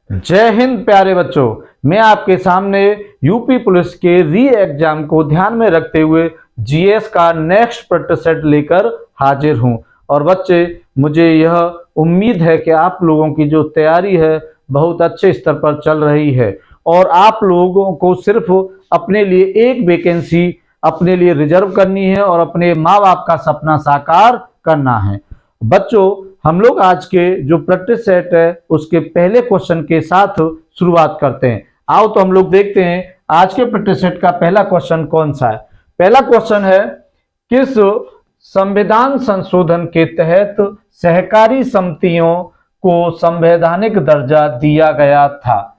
जय हिंद प्यारे बच्चों। मैं आपके सामने यूपी पुलिस के री एग्जाम को ध्यान में रखते हुए जीएस का नेक्स्ट प्रैक्टिस सेट लेकर हाजिर हूं। और बच्चे, मुझे यह उम्मीद है कि आप लोगों की जो तैयारी है बहुत अच्छे स्तर पर चल रही है और आप लोगों को सिर्फ अपने लिए एक वैकेंसी अपने लिए रिजर्व करनी है और अपने माँ बाप का सपना साकार करना है। बच्चों, हम लोग आज के जो प्रैक्टिस सेट है उसके पहले क्वेश्चन के साथ शुरुआत करते हैं। आओ तो हम लोग देखते हैं आज के प्रैक्टिस सेट का पहला क्वेश्चन कौन सा है। पहला क्वेश्चन है, किस संविधान संशोधन के तहत सहकारी समितियों को संवैधानिक दर्जा दिया गया था।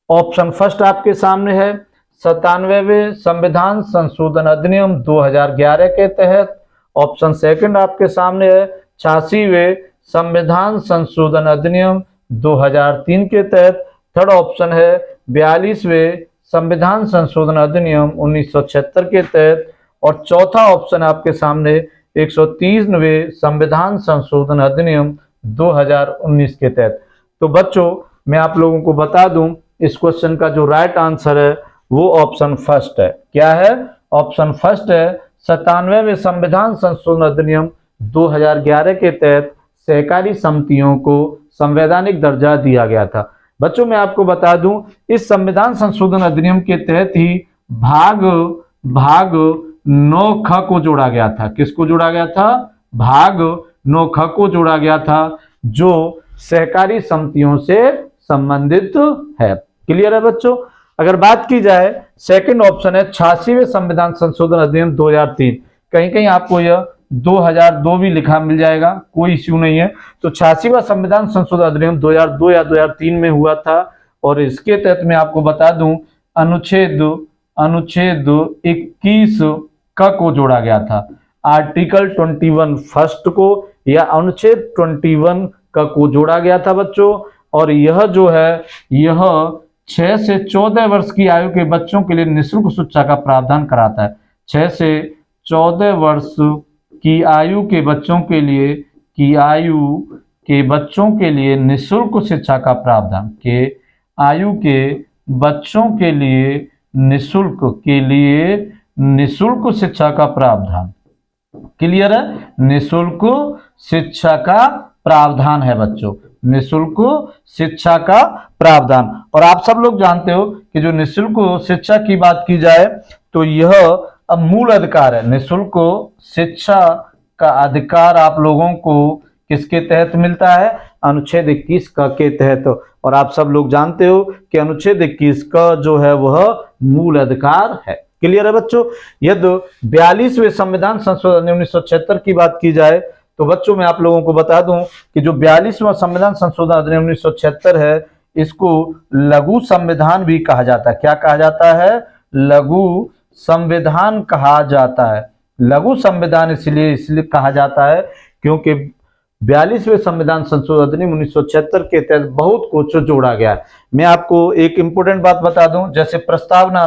ऑप्शन फर्स्ट आपके सामने है 97वें संविधान संशोधन अधिनियम 2011 के तहत। ऑप्शन सेकंड आपके सामने है 86वें संविधान संशोधन अधिनियम 2003 के तहत। थर्ड ऑप्शन है 42वें संविधान संशोधन अधिनियम 1976 के तहत। और चौथा ऑप्शन आपके सामने 130वें संविधान संशोधन अधिनियम 2019 के तहत। तो बच्चों, मैं आप लोगों को बता दूं, इस क्वेश्चन का जो राइट आंसर है वो ऑप्शन फर्स्ट है। क्या है? ऑप्शन फर्स्ट है 97वें संविधान संशोधन अधिनियम 2011 के तहत सहकारी समितियों को संवैधानिक दर्जा दिया गया था। बच्चों, मैं आपको बता दूं, इस संविधान संशोधन अधिनियम के तहत ही भाग 9ख को जोड़ा गया था। किसको जोड़ा गया था? भाग 9ख को जोड़ा गया था, जो सहकारी समितियों से संबंधित है। क्लियर है बच्चों? अगर बात की जाए, सेकंड ऑप्शन है 86वें संविधान संशोधन अधिनियम 2003। कहीं कहीं आपको यह 2002 भी लिखा मिल जाएगा, कोई इश्यू नहीं है। तो 86वां संविधान संशोधन अधिनियम 2002 या 2003 में हुआ था। और इसके तहत मैं आपको बता दूं, अनुच्छेद 21 का को जोड़ा गया था। आर्टिकल 21 फर्स्ट को या अनुच्छेद 21 का को जोड़ा गया था बच्चों। और यह जो है, यह 6 से 14 वर्ष की आयु के बच्चों के लिए निःशुल्क शिक्षा का प्रावधान कराता है। 6 से 14 वर्ष की आयु के बच्चों के लिए निःशुल्क शिक्षा का प्रावधान निःशुल्क शिक्षा का प्रावधान। क्लियर है? निःशुल्क शिक्षा का प्रावधान है बच्चों, निःशुल्क शिक्षा का प्रावधान। और आप सब लोग जानते हो कि जो निःशुल्क शिक्षा की बात की जाए तो यह अब मूल अधिकार है। निःशुल्क शिक्षा का अधिकार आप लोगों को किसके तहत मिलता है? अनुच्छेद 21 का के तहत। और आप सब लोग जानते हो कि अनुच्छेद 21 का जो है वह मूल अधिकार है। क्लियर है बच्चों? यदि 42वें संविधान संशोधन 1976 की बात की जाए तो बच्चों, मैं आप लोगों को बता दूं कि जो 42वां संविधान संशोधन अधिनियम 1976 है, इसको लघु संविधान भी कहा जाता है। क्या कहा जाता है? लघु संविधान कहा जाता है। लघु संविधान इसलिए कहा जाता है क्योंकि 42वें संविधान संशोधन अधिनियम 1976 के तहत बहुत कुछ जोड़ा गया है। मैं आपको एक इंपोर्टेंट बात बता दूं, जैसे प्रस्तावना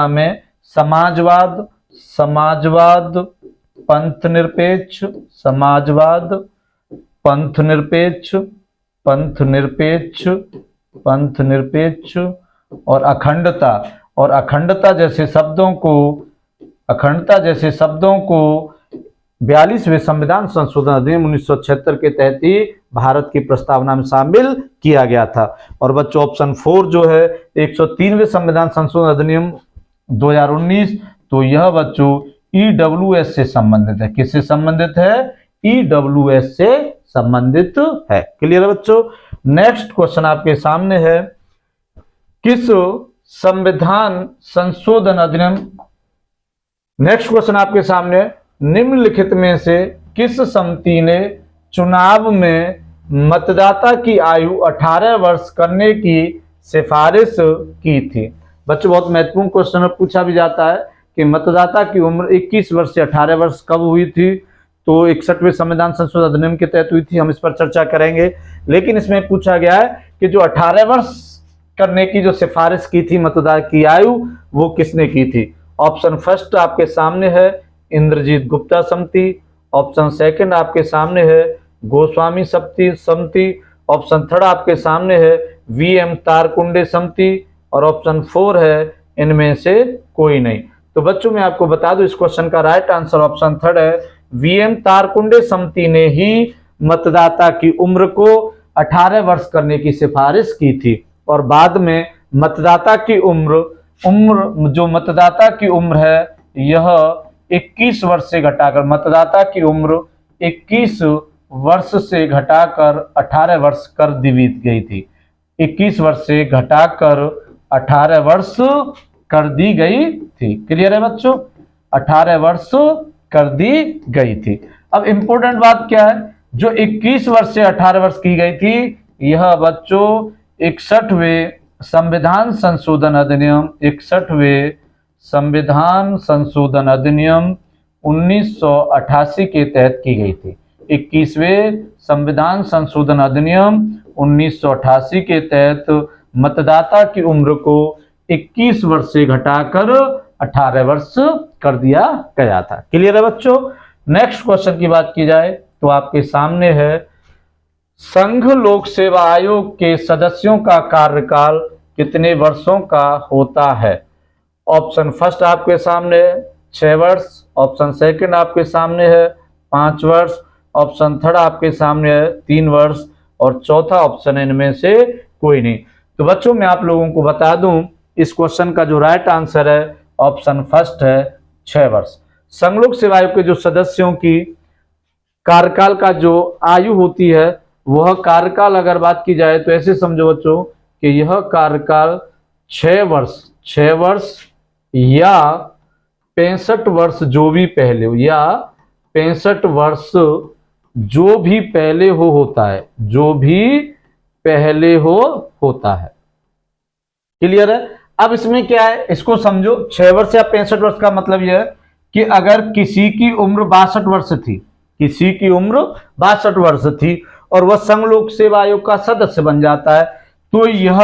में समाजवाद, पंथ निरपेक्ष और अखंडता जैसे शब्दों को 42वें संविधान संशोधन अधिनियम 1976 के तहत ही भारत की प्रस्तावना में शामिल किया गया था। और बच्चों, ऑप्शन 4 जो है 103वें संविधान संशोधन अधिनियम 2019, तो यह बच्चों ईडब्ल्यूएस से संबंधित है। किससे संबंधित है? ईडब्ल्यूएस से संबंधित है। क्लियर है बच्चों? नेक्स्ट क्वेश्चन आपके सामने है, किस संविधान संशोधन अधिनियम नेक्स्ट क्वेश्चन आपके सामने, निम्नलिखित में से किस समिति ने चुनाव में मतदाता की आयु 18 वर्ष करने की सिफारिश की थी? बच्चों, बहुत महत्वपूर्ण क्वेश्चन पूछा भी जाता है कि मतदाता की उम्र 21 वर्ष से 18 वर्ष कब हुई थी? तो 61वें संविधान संशोधन अधिनियम के तहत हुई थी। हम इस पर चर्चा करेंगे। लेकिन इसमें पूछा गया है कि जो 18 वर्ष करने की जो सिफारिश की थी मतदाता की आयु, वो किसने की थी? ऑप्शन फर्स्ट आपके सामने है इंद्रजीत गुप्ता समिति। ऑप्शन सेकंड आपके सामने है गोस्वामी समिति। ऑप्शन थर्ड आपके सामने है वीएम तारकुंडे समिति, और ऑप्शन 4 है इनमें से कोई नहीं। तो बच्चों मैं आपको बता दूं इस क्वेश्चन का राइट आंसर ऑप्शन थर्ड है, वीएम तारकुंडे समिति ने ही मतदाता की उम्र को 18 वर्ष करने की सिफारिश की थी, और बाद में मतदाता की उम्र जो मतदाता की उम्र है यह 21 वर्ष से घटाकर, मतदाता की उम्र 21 वर्ष से घटाकर 18 वर्ष कर दी गई थी। 21 वर्ष से घटाकर 18 वर्ष कर दी गई थी। क्लियर है बच्चों? 18 वर्ष कर दी गई थी। अब इंपॉर्टेंट बात क्या है, जो 21 वर्ष से 18 वर्ष की गई थी यह बच्चों 61वें संविधान संशोधन अधिनियम, 61वें संविधान संशोधन अधिनियम 1988 के तहत की गई थी। 21वें संविधान संशोधन अधिनियम 1988 के तहत मतदाता की उम्र को 21 वर्ष से घटाकर 18 वर्ष कर दिया गया था। क्लियर है बच्चों? नेक्स्ट क्वेश्चन की बात की जाए तो आपके सामने है, संघ लोक सेवा आयोग के सदस्यों का कार्यकाल कितने वर्षों का होता है? ऑप्शन फर्स्ट आपके सामने है 6 वर्ष, ऑप्शन सेकंड आपके सामने है 5 वर्ष, ऑप्शन थर्ड आपके सामने है 3 वर्ष, और चौथा ऑप्शन इनमें से कोई नहीं। तो बच्चों मैं आप लोगों को बता दूं इस क्वेश्चन का जो राइट आंसर है ऑप्शन फर्स्ट है 6 वर्ष। संघ लोक सेवा आयोग के जो सदस्यों की कार्यकाल का जो आयु होती है वह कार्यकाल अगर बात की जाए तो ऐसे समझो बच्चों कि यह कार्यकाल 6 वर्ष या 65 वर्ष जो भी पहले हो, या 65 वर्ष जो भी पहले हो होता है, जो भी पहले हो होता है। क्लियर है? अब इसमें क्या है इसको समझो, 6 वर्ष या 65 वर्ष का मतलब यह है कि अगर किसी की उम्र 62 वर्ष थी, किसी की उम्र 62 वर्ष थी और वह संघ लोक सेवा आयोग का सदस्य बन जाता है तो यह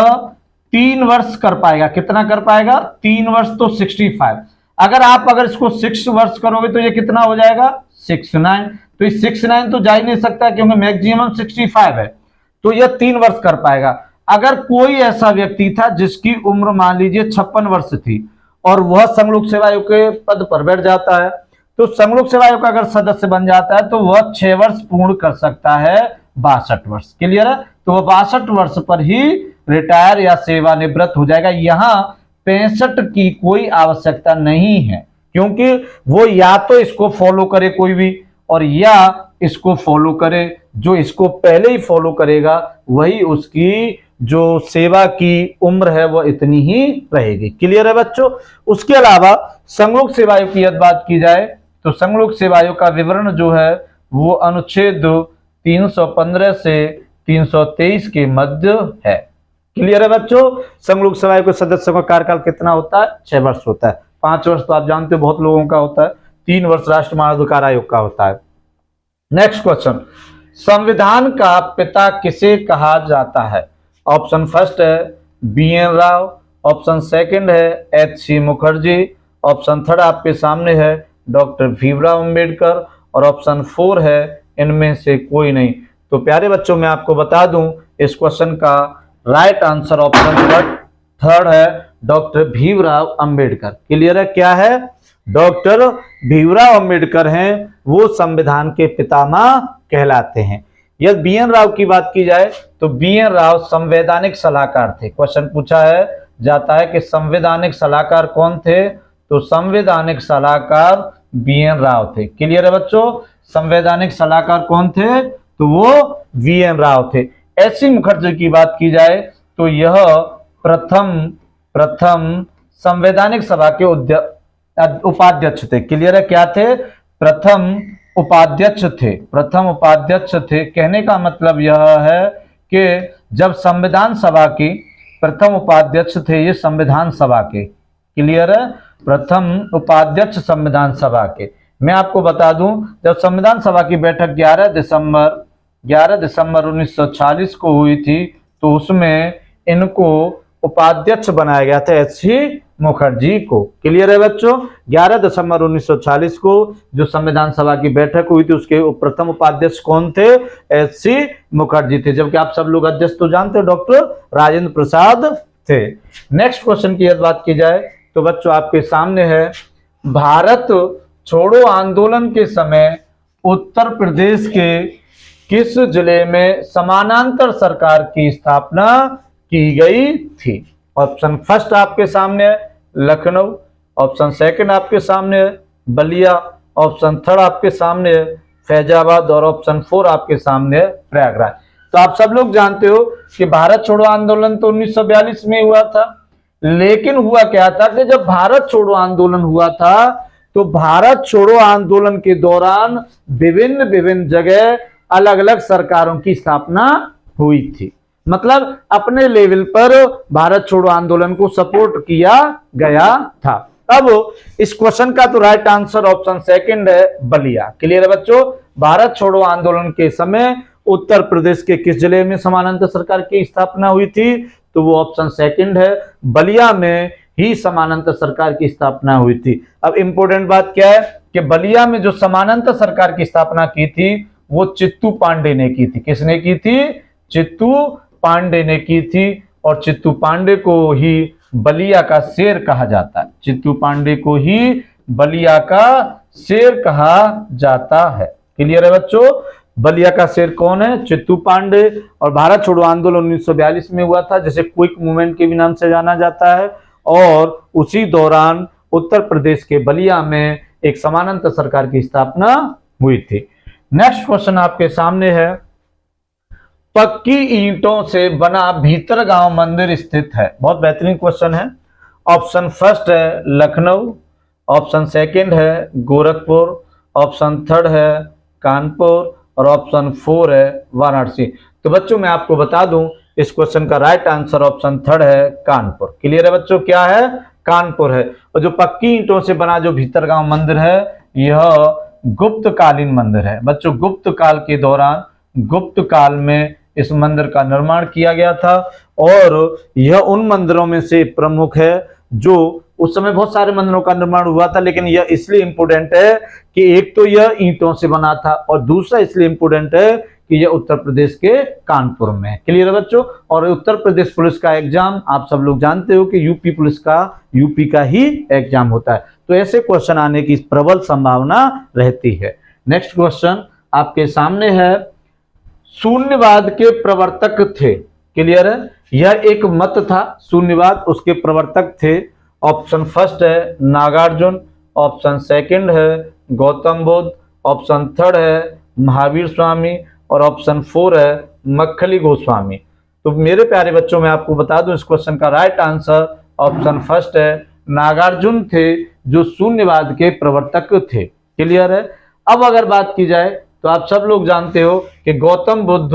3 वर्ष कर पाएगा। कितना कर पाएगा? 3 वर्ष तो 65। अगर इसको 6 वर्ष करोगे तो ये कितना हो जाएगा? 69। तो इस 69 तो जा ही नहीं सकता क्योंकि मैक्सिमम 65 है, तो यह 3 वर्ष कर पाएगा। अगर कोई ऐसा व्यक्ति था जिसकी उम्र मान लीजिए 56 वर्ष थी और वह संघ लोक सेवा आयोग के पद पर बैठ जाता है तो संघ लोक सेवा आयोग का अगर सदस्य बन जाता है तो वह 6 वर्ष पूर्ण कर सकता है 62 वर्ष। क्लियर है? तो वह 62 वर्ष पर ही रिटायर या सेवानिवृत्त हो जाएगा। यहाँ 65 की कोई आवश्यकता नहीं है क्योंकि वो या तो इसको फॉलो करे कोई भी और या इसको फॉलो करे, जो इसको पहले ही फॉलो करेगा वही उसकी जो सेवा की उम्र है वो इतनी ही रहेगी। क्लियर है बच्चों? उसके अलावा संघ लोक सेवा आयोग की यदि बात की जाए तो संघ लोक सेवा आयोग का विवरण जो है वो अनुच्छेद 315 से 323 के मध्य है। क्लियर है बच्चों? संघ लोक सेवा आयोग के सदस्यों का कार्यकाल कितना होता है? 6 वर्ष होता है। 5 वर्ष तो आप जानते हो बहुत लोगों का होता है, 3 वर्ष राष्ट्रीय मानवाधिकार आयोग का होता है। नेक्स्ट क्वेश्चन, संविधान का पिता किसे कहा जाता है? ऑप्शन फर्स्ट है BN राव, ऑप्शन सेकंड है HC मुखर्जी, ऑप्शन थर्ड आपके सामने है डॉक्टर भीमराव अंबेडकर, और ऑप्शन 4 है इनमें से कोई नहीं। तो प्यारे बच्चों मैं आपको बता दूं इस क्वेश्चन का राइट आंसर ऑप्शन थर्ड है डॉक्टर भीमराव अंबेडकर। क्लियर है? क्या है? डॉक्टर भीमराव अंबेडकर हैं वो संविधान के पितामह कहलाते हैं। यदि BN राव की बात की जाए तो BN राव संवैधानिक सलाहकार थे। क्वेश्चन पूछा है जाता है कि संवैधानिक सलाहकार कौन थे? तो संवैधानिक सलाहकार BN राव थे। क्लियर है बच्चों? संवैधानिक सलाहकार कौन थे? तो वो BN राव थे। HC मुखर्जी की बात की जाए तो यह प्रथम संवैधानिक सभा के उपाध्यक्ष थे। क्लियर है? क्या थे? प्रथम उपाध्यक्ष थे। कहने का मतलब यह है कि जब संविधान सभा की प्रथम उपाध्यक्ष थे ये संविधान सभा के। क्लियर है? प्रथम उपाध्यक्ष संविधान सभा के। मैं आपको बता दूं जब संविधान सभा की बैठक 11 दिसंबर 1940 को हुई थी तो उसमें इनको उपाध्यक्ष बनाया गया था HC मुखर्जी को। क्लियर है बच्चों। 11 दिसंबर 1946 को जो संविधान सभा की बैठक हुई थी उसके प्रथम उपाध्यक्ष कौन थे? एच.सी. मुखर्जी थे, जबकि आप सब लोग अध्यक्ष तो जानते हो डॉक्टर राजेंद्र प्रसाद थे। नेक्स्ट क्वेश्चन की यदि बात की जाए तो बच्चों आपके सामने है, भारत छोड़ो आंदोलन के समय उत्तर प्रदेश के किस जिले में समानांतर सरकार की स्थापना की गई थी? ऑप्शन फर्स्ट आपके सामने है लखनऊ, ऑप्शन सेकंड आपके सामने है बलिया, ऑप्शन थर्ड आपके सामने है फैजाबाद और ऑप्शन 4 आपके सामने है प्रयागराज। तो आप सब लोग जानते हो कि भारत छोड़ो आंदोलन तो 1942 में हुआ था, लेकिन हुआ क्या था कि जब भारत छोड़ो आंदोलन हुआ था तो भारत छोड़ो आंदोलन के दौरान विभिन्न विभिन्न जगह अलग अलग सरकारों की स्थापना हुई थी। मतलब अपने लेवल पर भारत छोड़ो आंदोलन को सपोर्ट किया गया था। अब इस क्वेश्चन का तो राइट आंसर ऑप्शन सेकंड है बलिया। क्लियर है बच्चों। भारत छोड़ो आंदोलन के समय उत्तर प्रदेश के किस जिले में समानांतर सरकार की स्थापना हुई थी? तो वो ऑप्शन सेकंड है बलिया में ही समानांतर सरकार की स्थापना हुई थी। अब इंपॉर्टेंट बात क्या है कि बलिया में जो समानांतर सरकार की स्थापना की थी वो चित्तू पांडे ने की थी। किसने की थी? चित्तू पांडे ने की थी, और चित्तू पांडे को ही बलिया का शेर कहा जाता है। चित्तू पांडे को ही बलिया का शेर कहा जाता है। क्लियर है बच्चों। बलिया का शेर कौन है? चित्तू पांडे। और भारत छोड़ो आंदोलन 1942 में हुआ था, जिसे क्विक मूवमेंट के भी नाम से जाना जाता है, और उसी दौरान उत्तर प्रदेश के बलिया में एक समानांतर सरकार की स्थापना हुई थी। नेक्स्ट क्वेश्चन आपके सामने है, पक्की ईंटों से बना भीतरगांव मंदिर स्थित है। बहुत बेहतरीन क्वेश्चन है। ऑप्शन फर्स्ट है लखनऊ, ऑप्शन सेकंड है गोरखपुर, ऑप्शन थर्ड है कानपुर और ऑप्शन 4 है वाराणसी। तो बच्चों मैं आपको बता दूं इस क्वेश्चन का राइट आंसर ऑप्शन थर्ड है कानपुर। क्लियर है बच्चों। क्या है? कानपुर है। और जो पक्की ईंटों से बना जो भीतरगांव मंदिर है यह गुप्तकालीन मंदिर है। बच्चों गुप्त काल के दौरान, गुप्त काल में इस मंदिर का निर्माण किया गया था, और यह उन मंदिरों में से प्रमुख है जो उस समय बहुत सारे मंदिरों का निर्माण हुआ था, लेकिन यह इसलिए इंपोर्टेंट है कि एक तो यह ईंटों से बना था और दूसरा इसलिए इंपोर्टेंट है कि यह उत्तर प्रदेश के कानपुर में है। क्लियर है बच्चों। और उत्तर प्रदेश पुलिस का एग्जाम आप सब लोग जानते हो कि यूपी पुलिस का, यूपी का ही एग्जाम होता है, तो ऐसे क्वेश्चन आने की प्रबल संभावना रहती है। नेक्स्ट क्वेश्चन आपके सामने है, शून्यवाद के प्रवर्तक थे। क्लियर है। यह एक मत था शून्यवाद, उसके प्रवर्तक थे। ऑप्शन फर्स्ट है नागार्जुन, ऑप्शन सेकंड है गौतम बुद्ध, ऑप्शन थर्ड है महावीर स्वामी और ऑप्शन 4 है मक्खली गोस्वामी। तो मेरे प्यारे बच्चों मैं आपको बता दूं इस क्वेश्चन का राइट आंसर ऑप्शन फर्स्ट है नागार्जुन थे, जो शून्यवाद के प्रवर्तक थे। क्लियर है। अब अगर बात की जाए तो आप सब लोग जानते हो कि गौतम बुद्ध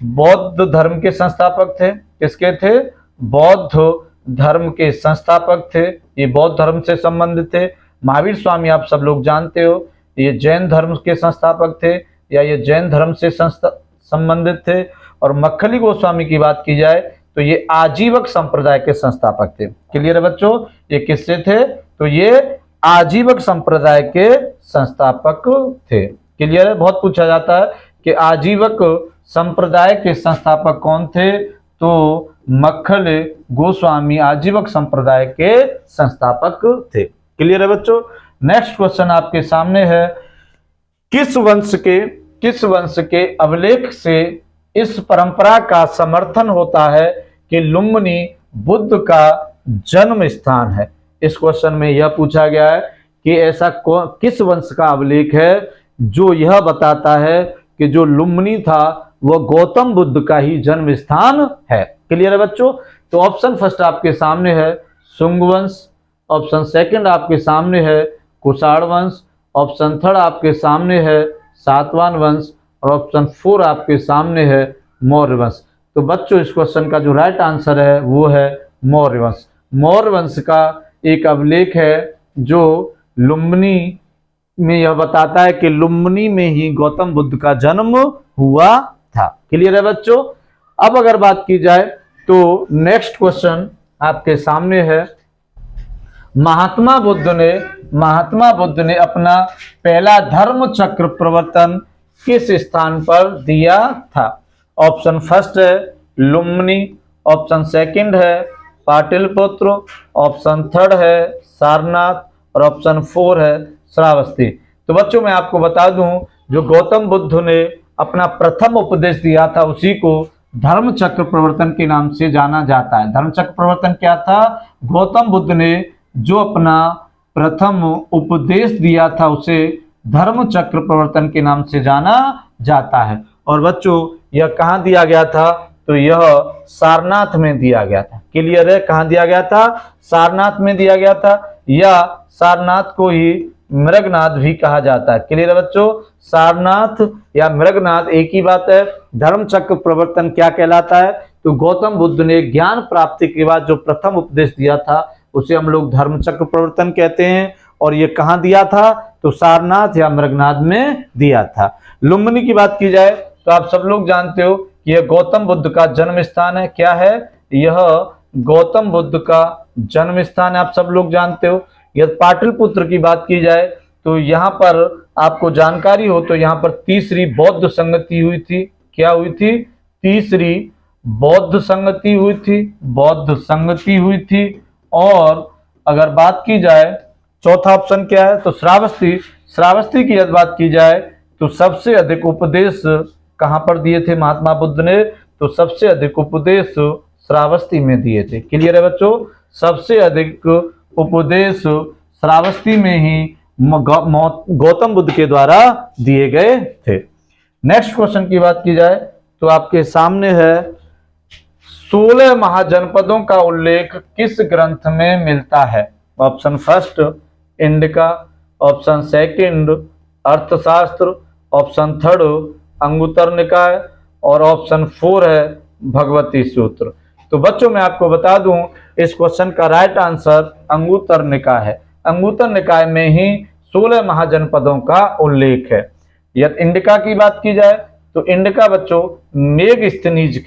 बौद्ध धर्म के संस्थापक थे। किसके थे? बौद्ध धर्म के संस्थापक थे, ये बौद्ध धर्म से संबंधित थे। महावीर स्वामी आप सब लोग जानते हो ये जैन धर्म के संस्थापक थे, या ये जैन धर्म से संबंधित थे। और मक्खली गोस्वामी की बात की जाए तो ये आजीवक संप्रदाय के संस्थापक थे। क्लियर है बच्चों। ये किससे थे? तो ये आजीवक संप्रदाय के संस्थापक थे। क्लियर है। बहुत पूछा जाता है कि आजीवक संप्रदाय के संस्थापक कौन थे? तो मक्खली गोस्वामी आजीवक संप्रदाय के संस्थापक थे। क्लियर है बच्चों। नेक्स्ट क्वेश्चन आपके सामने है, किस वंश के अभिलेख से इस परंपरा का समर्थन होता है कि लुम्बिनी बुद्ध का जन्म स्थान है? इस क्वेश्चन में यह पूछा गया है कि ऐसा किस वंश का अभिलेख है जो यह बताता है कि जो लुम्बिनी था वह गौतम बुद्ध का ही जन्म स्थान है। क्लियर है बच्चों। तो ऑप्शन फर्स्ट आपके सामने है शुंग वंश, ऑप्शन सेकंड आपके सामने है कुषाण वंश, ऑप्शन थर्ड आपके सामने है सातवाहन वंश और ऑप्शन 4 आपके सामने है मौर्य वंश। तो बच्चों इस क्वेश्चन का जो राइट आंसर है वो है मौर्य वंश। मौर्य वंश का एक अभिलेख है जो लुम्बिनी में यह बताता है कि लुम्बिनी में ही गौतम बुद्ध का जन्म हुआ था। क्लियर है बच्चों। अब अगर बात की जाए तो नेक्स्ट क्वेश्चन आपके सामने है, महात्मा बुद्ध ने अपना पहला धर्म चक्र प्रवर्तन किस स्थान पर दिया था? ऑप्शन फर्स्ट है लुम्बिनी, ऑप्शन सेकंड है पाटलिपुत्र, ऑप्शन थर्ड है सारनाथ और ऑप्शन फोर है श्रावस्ती। तो बच्चों मैं आपको बता दूं, जो गौतम बुद्ध ने अपना प्रथम उपदेश दिया था उसी को धर्म चक्र प्रवर्तन के नाम से जाना जाता है। धर्म चक्र प्रवर्तन क्या था? गौतम बुद्ध ने जो अपना प्रथम उपदेश दिया था उसे धर्म चक्र प्रवर्तन के नाम से जाना जाता है। और बच्चों यह कहाँ दिया गया था? तो यह सारनाथ में दिया गया था। क्लियर है? कहाँ दिया गया था? सारनाथ में दिया गया था। या सारनाथ को ही मृगनाथ भी कहा जाता है। क्लियर है बच्चों? सारनाथ या मृगनाथ एक ही बात है। धर्म चक्र प्रवर्तन क्या कहलाता है? तो गौतम बुद्ध ने ज्ञान प्राप्ति के बाद जो प्रथम उपदेश दिया था उसे हम लोग धर्म चक्र प्रवर्तन कहते हैं। और ये कहाँ दिया था? तो सारनाथ या मृगनाथ में दिया था। लुम्बिनी की बात की जाए तो आप सब लोग जानते हो कि यह गौतम बुद्ध का जन्म स्थान है। क्या है? यह गौतम बुद्ध का जन्म स्थान है, आप सब लोग जानते हो। यदि पाटलिपुत्र की बात की जाए तो यहाँ पर आपको जानकारी हो तो यहाँ पर तीसरी बौद्ध संगति हुई थी। क्या हुई थी? तीसरी बौद्ध संगति हुई थी। बौद्ध संगति हुई थी। और अगर बात की जाए चौथा ऑप्शन क्या है? तो श्रावस्ती। श्रावस्ती की यदि बात की जाए तो सबसे अधिक उपदेश कहां पर दिए थे महात्मा बुद्ध ने? तो सबसे अधिक उपदेश श्रावस्ती में दिए थे। क्लियर है बच्चों? सबसे अधिक उपदेश श्रावस्ती में ही गौतम बुद्ध के द्वारा दिए गए थे। नेक्स्ट क्वेश्चन की बात की जाए तो आपके सामने है 16 महाजनपदों का उल्लेख किस ग्रंथ में मिलता है? Option first indica, option second अर्थशास्त्र, ऑप्शन थर्ड अंगुत्तर निकाय और ऑप्शन फोर है भगवती सूत्र। तो बच्चों मैं आपको बता दूं इस क्वेश्चन का राइट आंसर अंगुत्तर निकाय है। अंगुत्तर निकाय में ही 16 महाजनपदों का उल्लेख है। यदि इंडिका की बात की जाए तो इंडिका बच्चों मेगस्थनीज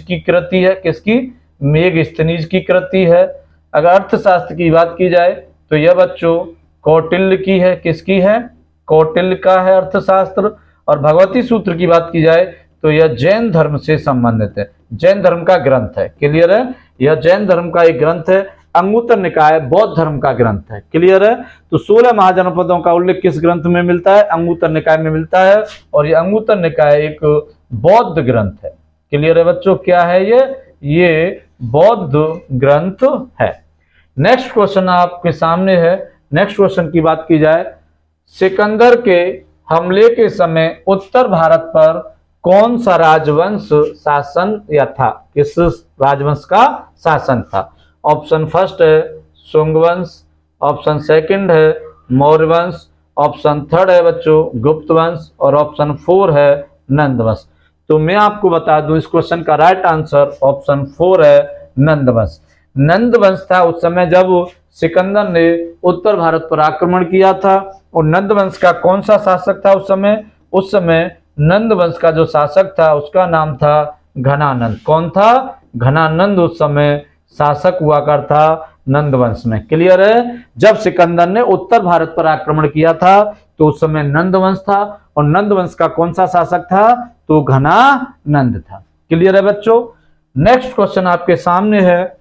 की कृति है। किसकी? मेगस्थनीज की कृति है। अगर अर्थशास्त्र की बात की जाए तो यह बच्चों कौटिल्य की है। किसकी है? कौटिल्य का है अर्थशास्त्र। और भगवती सूत्र की बात की जाए तो यह जैन धर्म से संबंधित है, जैन धर्म का ग्रंथ है। क्लियर है? यह जैन धर्म का एक ग्रंथ है। अंगुत्तर निकाय बौद्ध धर्म का ग्रंथ है। क्लियर है? तो 16 महाजनपदों का उल्लेख किस ग्रंथ में मिलता है? अंगुत्तर निकाय में मिलता है। और यह अंगुत्तर निकाय एक बौद्ध ग्रंथ है। क्लियर है बच्चों? क्या है ये बौद्ध ग्रंथ है। नेक्स्ट क्वेश्चन आपके सामने है। नेक्स्ट क्वेश्चन की बात की जाए, सिकंदर के हमले के समय उत्तर भारत पर कौन सा राजवंश शासन या था? किस राजवंश का शासन था? ऑप्शन फर्स्ट है शुंग वंश, ऑप्शन सेकंड है मौर्य वंश, ऑप्शन थर्ड है बच्चों गुप्त वंश और ऑप्शन फोर है नंद वंश। तो मैं आपको बता दूं इस क्वेश्चन का राइट आंसर ऑप्शन फोर है नंद वंश। नंद वंश था उस समय जब सिकंदर ने उत्तर भारत पर आक्रमण किया था। और नंद वंश का कौन सा शासक था उस समय? उस समय नंद वंश का जो शासक था उसका नाम था घनानंद। कौन था? घनानंद उस समय शासक हुआ करता नंद वंश में। क्लियर है? जब सिकंदर ने उत्तर भारत पर आक्रमण किया था तो उस समय नंद वंश था। और नंद वंश का कौन सा शासक था? तो घनानंद था। क्लियर है बच्चों? नेक्स्ट क्वेश्चन आपके सामने है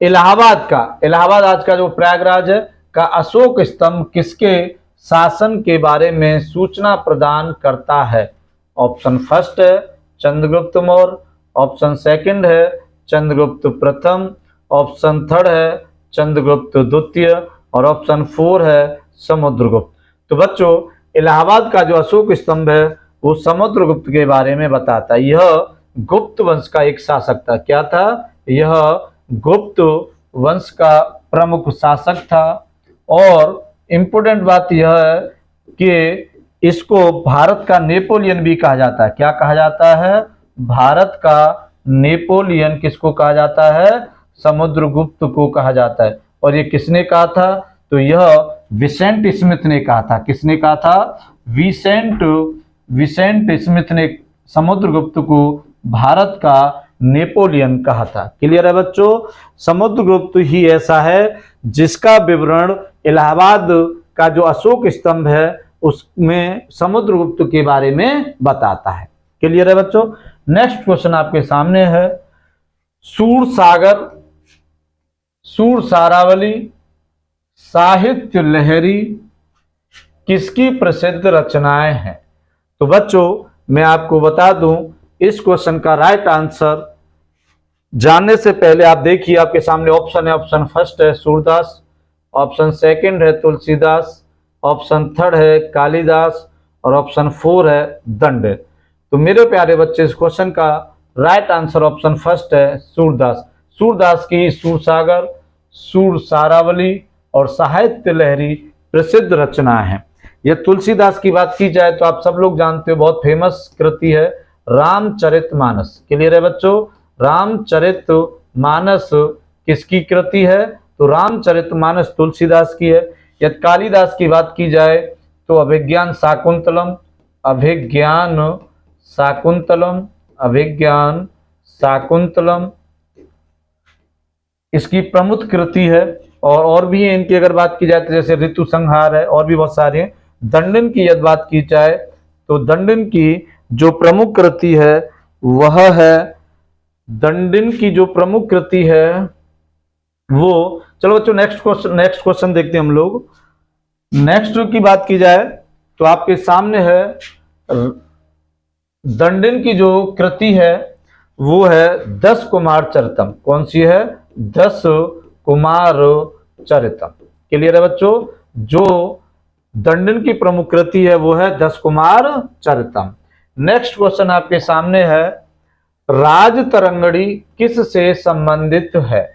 इलाहाबाद आज का जो प्रयागराज है का अशोक स्तंभ किसके शासन के बारे में सूचना प्रदान करता है? ऑप्शन फर्स्ट है चंद्रगुप्त मौर्य, ऑप्शन सेकंड है चंद्रगुप्त प्रथम, ऑप्शन थर्ड है चंद्रगुप्त द्वितीय और ऑप्शन फोर है समुद्रगुप्त। तो बच्चों इलाहाबाद का जो अशोक स्तंभ है वो समुद्रगुप्त के बारे में बताता है। यह गुप्त वंश का एक शासक था। क्या था? यह गुप्त वंश का प्रमुख शासक था। और इम्पोर्टेंट बात यह है कि इसको भारत का नेपोलियन भी कहा जाता है। क्या कहा जाता है? भारत का नेपोलियन किसको कहा जाता है? समुद्रगुप्त को कहा जाता है। और ये किसने कहा था? तो यह विसेंट स्मिथ ने कहा था। किसने कहा था? विसेंट स्मिथ ने समुद्रगुप्त को भारत का नेपोलियन कहा था। क्लियर है बच्चों। समुद्रगुप्त ही ऐसा है जिसका विवरण इलाहाबाद का जो अशोक स्तंभ है उसमें समुद्रगुप्त के बारे में बताता है। क्लियर है बच्चों। नेक्स्ट क्वेश्चन आपके सामने है, सूरसागर, सूरसारावली, साहित्य लहरी किसकी प्रसिद्ध रचनाएं हैं? तो बच्चों मैं आपको बता दूं इस क्वेश्चन का राइट आंसर जानने से पहले आप देखिए आपके सामने ऑप्शन है। ऑप्शन फर्स्ट है सूरदास, ऑप्शन सेकंड है तुलसीदास, ऑप्शन थर्ड है कालिदास और ऑप्शन फोर है दंड। तो मेरे प्यारे बच्चे इस क्वेश्चन का राइट आंसर ऑप्शन फर्स्ट है सूरदास। सूरदास की सूरसागर, सूरसारावली और साहित्य लहरी प्रसिद्ध रचनाएं हैं। यह तुलसीदास की बात की जाए तो आप सब लोग जानते हो बहुत फेमस कृति है रामचरितमानस। क्लियर है बच्चों। रामचरितमानस किसकी कृति है? तो रामचरितमानस तुलसीदास की है। यदि कालिदास की बात की जाए तो अभिज्ञान शाकुंतलम, अभिज्ञान शाकुंतलम, अभिज्ञान शाकुंतलम इसकी प्रमुख कृति है। और भी है इनकी अगर बात की जाए तो जैसे ऋतु संहार है और भी बहुत सारे हैं। दंडन की यदि बात की जाए तो दंडन की जो प्रमुख कृति है वह है, दंडन की जो प्रमुख कृति है वो, चलो बच्चों नेक्स्ट क्वेश्चन देखते हैं हम लोग। नेक्स्ट की बात की जाए तो आपके सामने है दंडन की जो कृति है वो है 10 कुमार चरितम। कौन सी है? 10 कुमार चरितम। क्लियर है बच्चों। जो दंडन की प्रमुख कृति है वो है 10 कुमार चरितम। नेक्स्ट क्वेश्चन आपके सामने है, राजतरंगिणी किस से संबंधित है?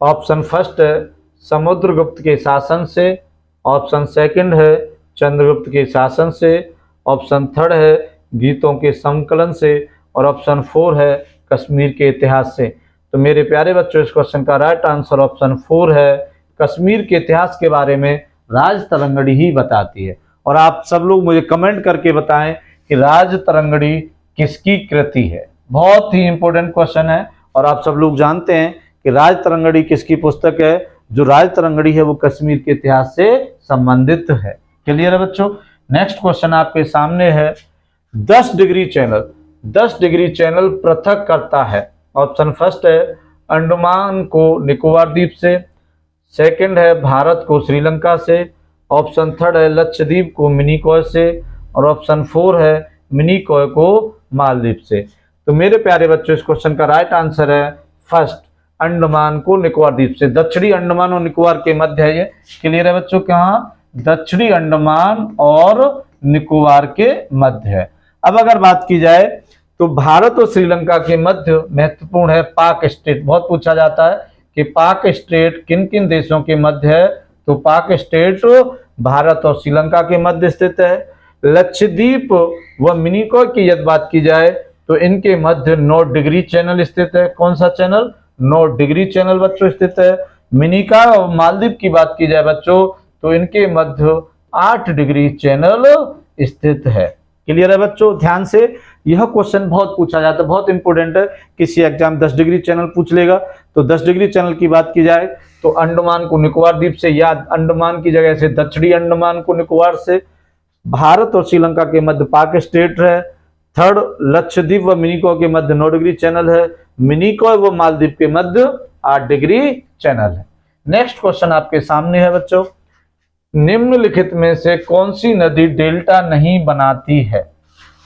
ऑप्शन फर्स्ट है समुद्रगुप्त के शासन से, ऑप्शन सेकंड है चंद्रगुप्त के शासन से, ऑप्शन थर्ड है गीतों के संकलन से और ऑप्शन फोर है कश्मीर के इतिहास से। तो मेरे प्यारे बच्चों इस क्वेश्चन का राइट आंसर ऑप्शन फोर है। कश्मीर के इतिहास के बारे में राजतरंगिणी ही बताती है। और आप सब लोग मुझे कमेंट करके बताएं कि राजतरंगिणी किसकी कृति है। बहुत ही इंपॉर्टेंट क्वेश्चन है और आप सब लोग जानते हैं कि राजतरंगिणी किसकी पुस्तक है। जो राजतरंगिणी है वो कश्मीर के इतिहास से संबंधित है। क्लियर है बच्चों। नेक्स्ट क्वेश्चन आपके सामने है, 10 डिग्री चैनल, 10 डिग्री चैनल पृथक करता है। ऑप्शन फर्स्ट है अंडमान को निकोबार द्वीप से, सेकंड है भारत को श्रीलंका से, ऑप्शन थर्ड है लक्षद्वीप को मिनिकॉय से और ऑप्शन फोर है मिनिकॉय को मालदीव से। तो मेरे प्यारे बच्चों इस क्वेश्चन का राइट आंसर है फर्स्ट अंडमान को निकोबार द्वीप से। दक्षिणी अंडमान और निकोबार के मध्य है ये। क्लियर है बच्चों। कहाँ? दक्षिणी अंडमान और निकोबार के मध्य है। अब अगर बात की जाए तो भारत और श्रीलंका के मध्य महत्वपूर्ण है पाक स्टेट। बहुत पूछा जाता है कि पाक स्टेट किन किन देशों के मध्य है। तो पाक स्टेट भारत और श्रीलंका के मध्य स्थित है। लक्षद्वीप व मिनिकॉय की यदि बात की जाए तो इनके मध्य 9 डिग्री चैनल स्थित है। कौन सा चैनल? 9 डिग्री चैनल बच्चों स्थित है। मिनिकॉय और मालदीव की बात की जाए बच्चों तो इनके मध्य 8 डिग्री चैनल स्थित है। क्लियर है बच्चों। ध्यान से, यह क्वेश्चन बहुत पूछा जाता है, बहुत इंपॉर्टेंट है। किसी एग्जाम 10 डिग्री चैनल पूछ लेगा तो 10 डिग्री चैनल की बात की जाए तो अंडमान को निकोबार द्वीप से, या अंडमान की जगह से दक्षिणी अंडमान को निकोबार से, भारत और श्रीलंका के मध्य पाक स्टेट है, थर्ड लक्षद्वीप व मिनिकॉय के मध्य 9 डिग्री चैनल है, मिनिकॉय व मालदीव के मध्य 8 डिग्री चैनल है। नेक्स्ट क्वेश्चन आपके सामने है बच्चों, निम्नलिखित में से कौन सी नदी डेल्टा नहीं बनाती है?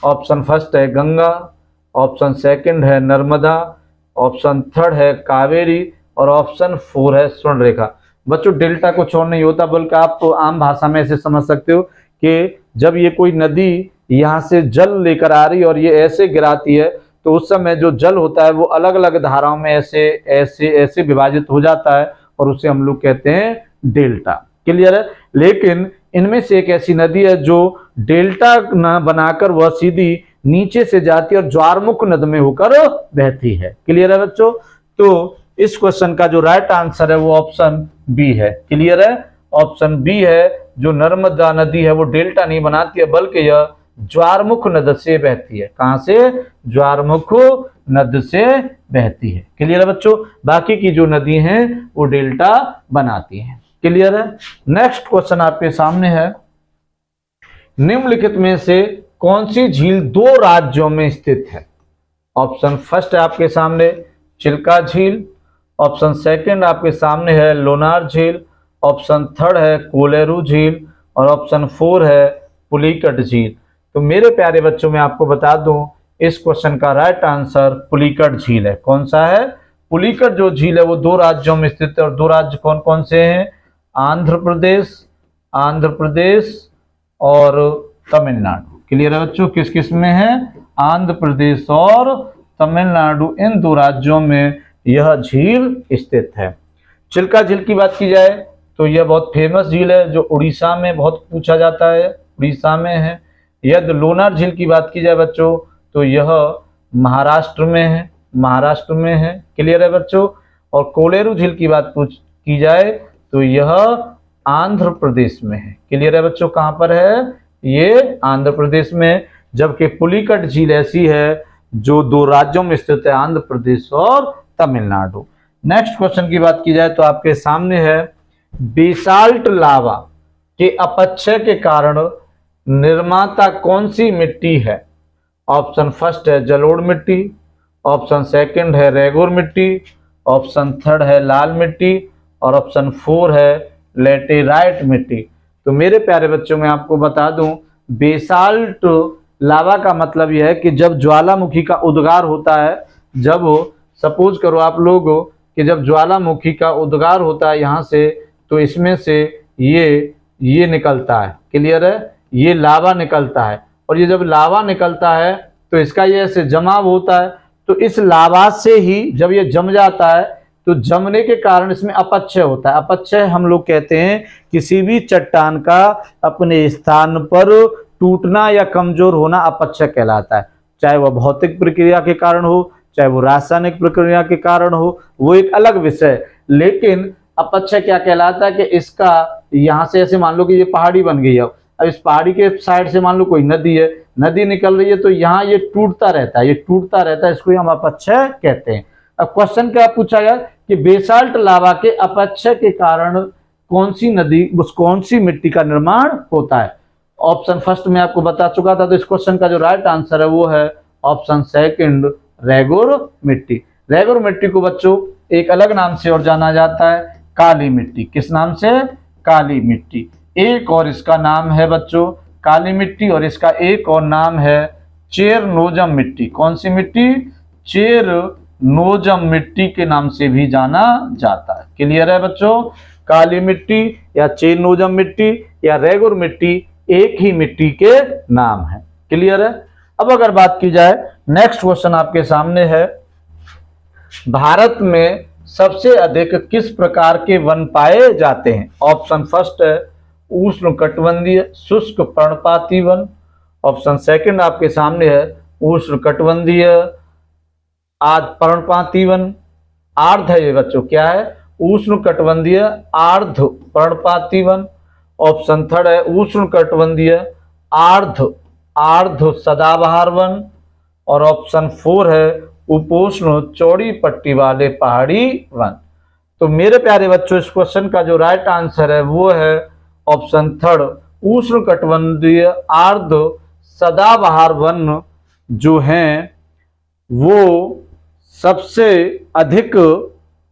ऑप्शन फर्स्ट है गंगा, ऑप्शन सेकंड है नर्मदा, ऑप्शन थर्ड है कावेरी और ऑप्शन फोर है स्वर्णरेखा। बच्चों डेल्टा को छोड़ नहीं होता, बल्कि आप तो आम भाषा में ऐसे समझ सकते हो कि जब ये कोई नदी यहाँ से जल लेकर आ रही और ये ऐसे गिराती है तो उस समय जो जल होता है वो अलग अलग धाराओं में ऐसे ऐसे ऐसे विभाजित हो जाता है और उसे हम लोग कहते हैं डेल्टा। क्लियर है। लेकिन इनमें से एक ऐसी नदी है जो डेल्टा न बनाकर वह सीधी नीचे से जाती है और ज्वारमुख नद में होकर बहती है। क्लियर है बच्चों। तो इस क्वेश्चन का जो राइट आंसर है वो ऑप्शन बी है। क्लियर है। ऑप्शन बी है, जो नर्मदा नदी है वो डेल्टा नहीं बनाती है बल्कि यह ज्वारमुख नद से बहती है। कहां से? ज्वारमुख नद से बहती है। क्लियर है बच्चों, बाकी की जो नदी हैं वो डेल्टा बनाती हैं। क्लियर है। नेक्स्ट क्वेश्चन आपके सामने है, निम्नलिखित में से कौन सी झील दो राज्यों में स्थित है? ऑप्शन फर्स्ट है आपके सामने चिल्का झील, ऑप्शन सेकंड आपके सामने है लोनार झील, ऑप्शन थर्ड है कोलेरू झील और ऑप्शन फोर है पुलिकट झील। तो मेरे प्यारे बच्चों मैं आपको बता दूं इस क्वेश्चन का राइट आंसर पुलिकट झील है। कौन सा है? पुलिकट जो झील है वो दो राज्यों में स्थित है और दो राज्य कौन कौन से हैं? आंध्र प्रदेश और तमिलनाडु। क्लियर है बच्चों, किस किस में है? आंध्र प्रदेश और तमिलनाडु, इन दो राज्यों में यह झील स्थित है। चिल्का झील की बात की जाए तो यह बहुत फेमस झील है जो उड़ीसा में बहुत पूछा जाता है, उड़ीसा में है। यदि लोनार झील की बात की जाए बच्चों तो यह महाराष्ट्र में है। क्लियर है बच्चों। और कोलेरू झील की बात की जाए तो यह आंध्र प्रदेश में है। क्लियर है बच्चों, कहां पर है? ये आंध्र प्रदेश में। जबकि पुलिकट झील ऐसी है जो दो राज्यों में स्थित है, आंध्र प्रदेश और तमिलनाडु। नेक्स्ट क्वेश्चन की बात की जाए तो आपके सामने है, बेसाल्ट लावा के अपक्षय के कारण निर्माता कौन सी मिट्टी है? ऑप्शन फर्स्ट है जलोढ़ मिट्टी, ऑप्शन सेकंड है रेगुर मिट्टी, ऑप्शन थर्ड है लाल मिट्टी और ऑप्शन फोर है लेटेराइट मिट्टी। तो मेरे प्यारे बच्चों मैं आपको बता दूं, बेसाल्ट लावा का मतलब यह है कि जब ज्वालामुखी का उद्गार होता है, जब सपोज करो आप लोग कि जब ज्वालामुखी का उद्गार होता है यहाँ से, तो इसमें से ये निकलता है। क्लियर है, ये लावा निकलता है और ये जब लावा निकलता है तो इसका ये ऐसे जमाव होता है। तो इस लावा से ही जब ये जम जाता है तो जमने के कारण इसमें अपक्षय होता है। अपक्षय हम लोग कहते हैं किसी भी चट्टान का अपने स्थान पर टूटना या कमजोर होना अपक्षय कहलाता है। चाहे वह भौतिक प्रक्रिया के कारण हो, चाहे वो रासायनिक प्रक्रिया के कारण हो, वो एक अलग विषय। लेकिन अपक्षय क्या कहलाता है कि इसका यहाँ से ऐसे मान लो कि ये पहाड़ी बन गई है, अब इस पहाड़ी के साइड से मान लो कोई नदी है, नदी निकल रही है तो यहाँ ये टूटता रहता है, इसको हम अपक्षय कहते हैं। अब क्वेश्चन क्या पूछा गया कि बेसाल्ट लावा के अपक्षय के कारण कौन सी मिट्टी का निर्माण होता है? ऑप्शन फर्स्ट में आपको बता चुका था, तो इस क्वेश्चन का जो राइट आंसर है वो है ऑप्शन सेकंड रेगुर मिट्टी। रेगुर मिट्टी को बच्चों एक अलग नाम से और जाना जाता है, काली मिट्टी। किस नाम से? काली मिट्टी। एक और इसका नाम है बच्चों काली मिट्टी और इसका एक और नाम है चेरनोजम मिट्टी। कौन सी मिट्टी? चेरनोजम मिट्टी के नाम से भी जाना जाता है। क्लियर है बच्चों, काली मिट्टी या चेरनोजम मिट्टी या रेगुर मिट्टी एक ही मिट्टी के नाम है। क्लियर है। अब अगर बात की जाए, नेक्स्ट क्वेश्चन आपके सामने है, भारत में सबसे अधिक किस प्रकार के वन पाए जाते हैं? ऑप्शन फर्स्ट है उष्णकटिबंधीय शुष्क पर्णपाती वन, ऑप्शन सेकंड आपके सामने है उष्णकटिबंधीय पर्णपाती वन। आर्ध है ये बच्चों, क्या है? उष्णकटिबंधीय आर्ध पर्णपाती वन। ऑप्शन थर्ड है उष्णकटिबंधीय आर्ध सदाबहार वन और ऑप्शन फोर है उपोष्ण चौड़ी पट्टी वाले पहाड़ी वन। तो मेरे प्यारे बच्चों इस क्वेश्चन का जो राइट आंसर है वो है ऑप्शन थर्ड उष्णकटिबंधीय आर्ध सदाबहार वन जो हैं वो सबसे अधिक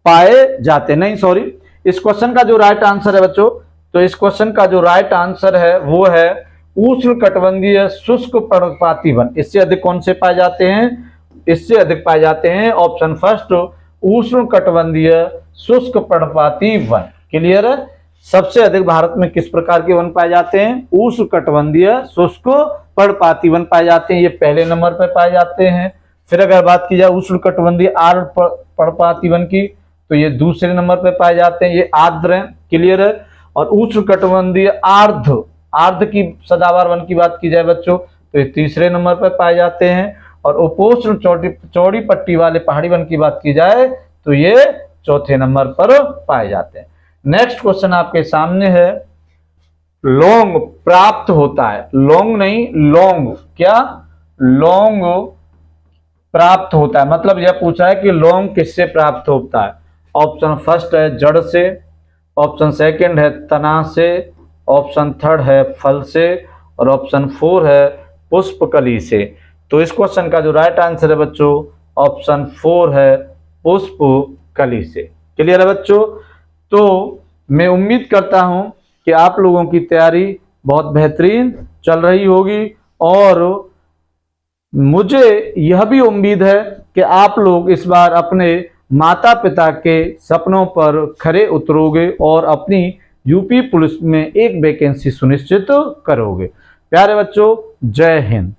पाए जाते। नहीं सॉरी, इस क्वेश्चन का जो राइट आंसर है बच्चों, तो इस क्वेश्चन का जो राइट आंसर है वो है उष्णकटिबंधीय शुष्क पर्णपाती वन। इससे अधिक कौन से पाए जाते हैं? इससे अधिक पाए जाते हैं ऑप्शन फर्स्ट उष्णकटिबंधीय शुष्क पर्णपाती वन। क्लियर है। सबसे अधिक भारत में किस प्रकार के वन पाए जाते हैं? उष्णकटिबंधीय शुष्क पर्णपाती वन पाए जाते हैं, ये पहले नंबर पर पाए जाते हैं। फिर अगर बात की जाए उष्णकटिबंधीय आर्द्र पर्णपाती वन की, तो ये दूसरे नंबर पर पाए जाते हैं, ये आर्द्र हैं। क्लियर है। और उष्णकटिबंधीय आर्द्र की सदाबहार वन की बात की जाए बच्चों तो ये तीसरे नंबर पर पाए जाते हैं। और उपोष्ण चौड़ी पट्टी वाले पहाड़ी वन की बात की जाए तो ये चौथे नंबर पर पाए जाते हैं। नेक्स्ट क्वेश्चन आपके सामने है, लौंग प्राप्त होता है, लौंग नहीं लौंग, क्या? लौंग प्राप्त होता है, मतलब यह पूछा है कि लौंग किससे प्राप्त होता है। ऑप्शन फर्स्ट है जड़ से, ऑप्शन सेकंड है तना से, ऑप्शन थर्ड है फल से, और ऑप्शन फोर है पुष्पकली से। तो इस क्वेश्चन का जो राइट आंसर है बच्चों ऑप्शन फोर है पुष्पकली से। क्लियर है बच्चों। तो मैं उम्मीद करता हूं कि आप लोगों की तैयारी बहुत बेहतरीन चल रही होगी, और मुझे यह भी उम्मीद है कि आप लोग इस बार अपने माता पिता के सपनों पर खरे उतरोगे और अपनी यूपी पुलिस में एक वैकेंसी सुनिश्चित करोगे। प्यारे बच्चों, जय हिंद।